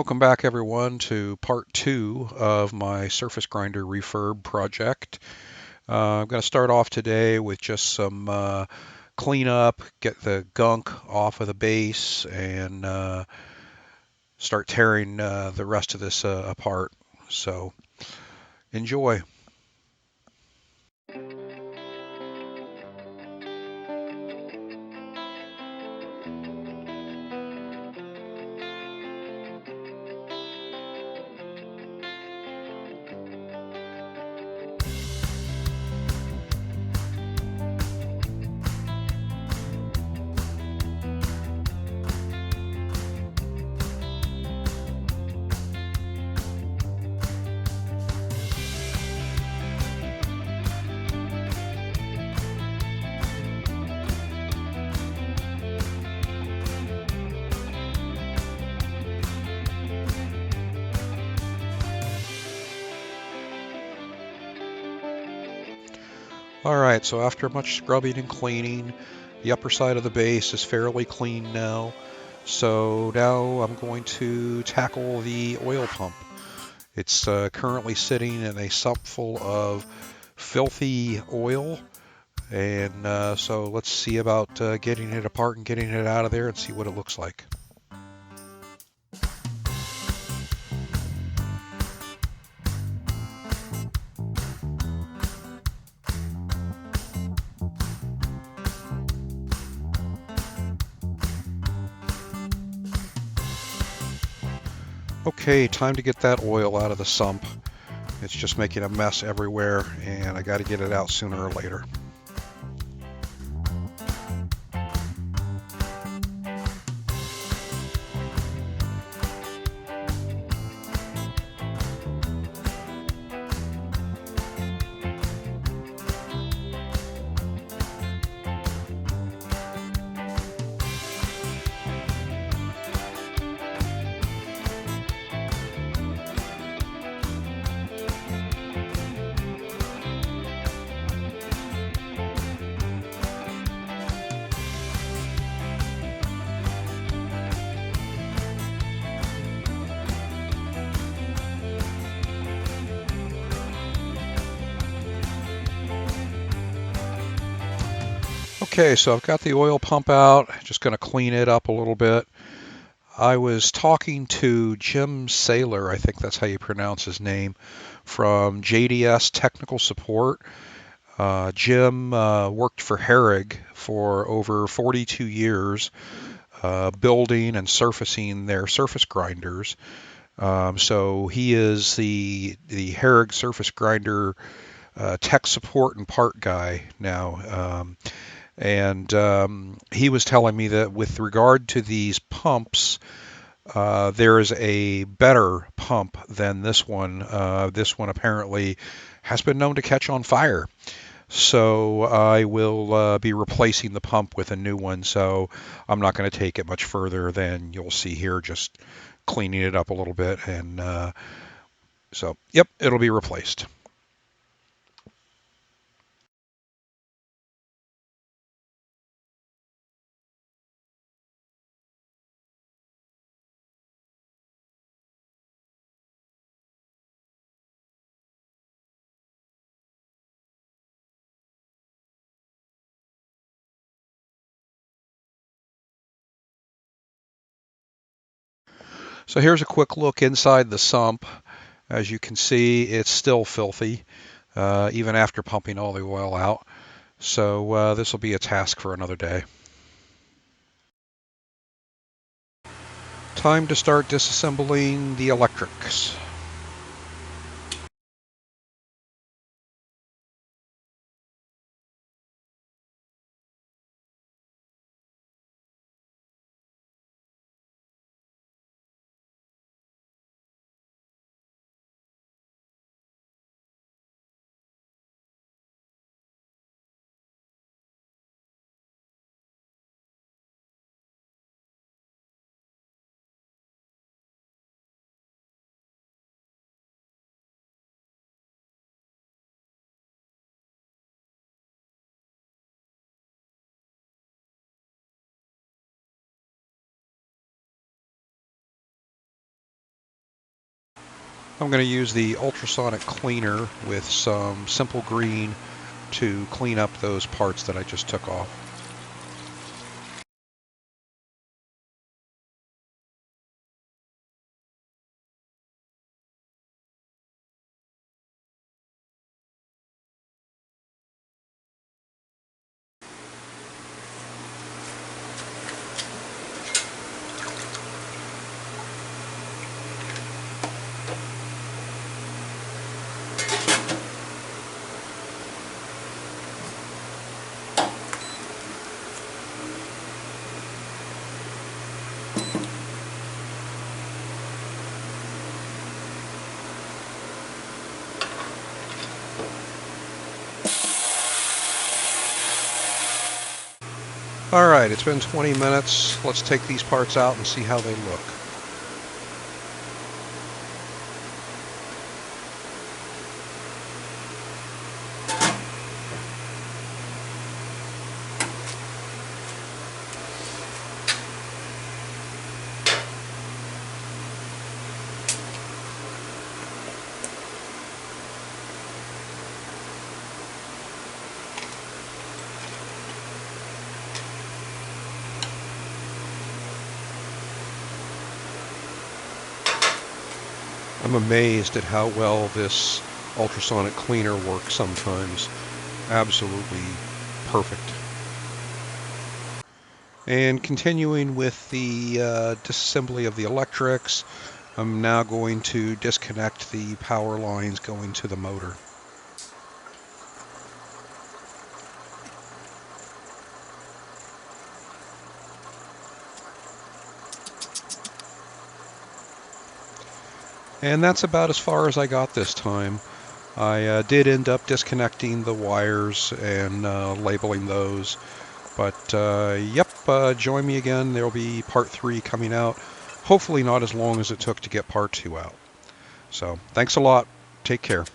Welcome back, everyone, to part two of my surface grinder refurb project. I'm going to start off today with just some cleanup, get the gunk off of the base, and start tearing the rest of this apart. So enjoy. All right, so after much scrubbing and cleaning, the upper side of the base is fairly clean now. So now I'm going to tackle the oil pump. It's currently sitting in a sump full of filthy oil, and so let's see about getting it apart and getting it out of there and see what it looks like. Okay, time to get that oil out of the sump. It's just making a mess everywhere, and I got to get it out sooner or later. Okay, so I've got the oil pump out, just going to clean it up a little bit. I was talking to Jim Saylor, I think that's how you pronounce his name, from JDS Technical Support. Jim worked for Harig for over 42 years, building and surfacing their surface grinders. So he is the Harig surface grinder tech support and part guy now. And he was telling me that with regard to these pumps, there is a better pump than this one. This one apparently has been known to catch on fire. So I will be replacing the pump with a new one. So I'm not going to take it much further than you'll see here, just cleaning it up a little bit. And so, yep, it'll be replaced. So here's a quick look inside the sump. As you can see, it's still filthy, even after pumping all the oil out. So this will be a task for another day. Time to start disassembling the electrics. I'm going to use the ultrasonic cleaner with some simple green to clean up those parts that I just took off. Alright, it's been 20 minutes. Let's take these parts out and see how they look. I'm amazed at how well this ultrasonic cleaner works sometimes. Absolutely perfect. And continuing with the disassembly of the electrics, I'm now going to disconnect the power lines going to the motor. And that's about as far as I got this time. I did end up disconnecting the wires and labeling those. But yep, join me again. There will be part 3 coming out. Hopefully not as long as it took to get part 2 out. So thanks a lot. Take care.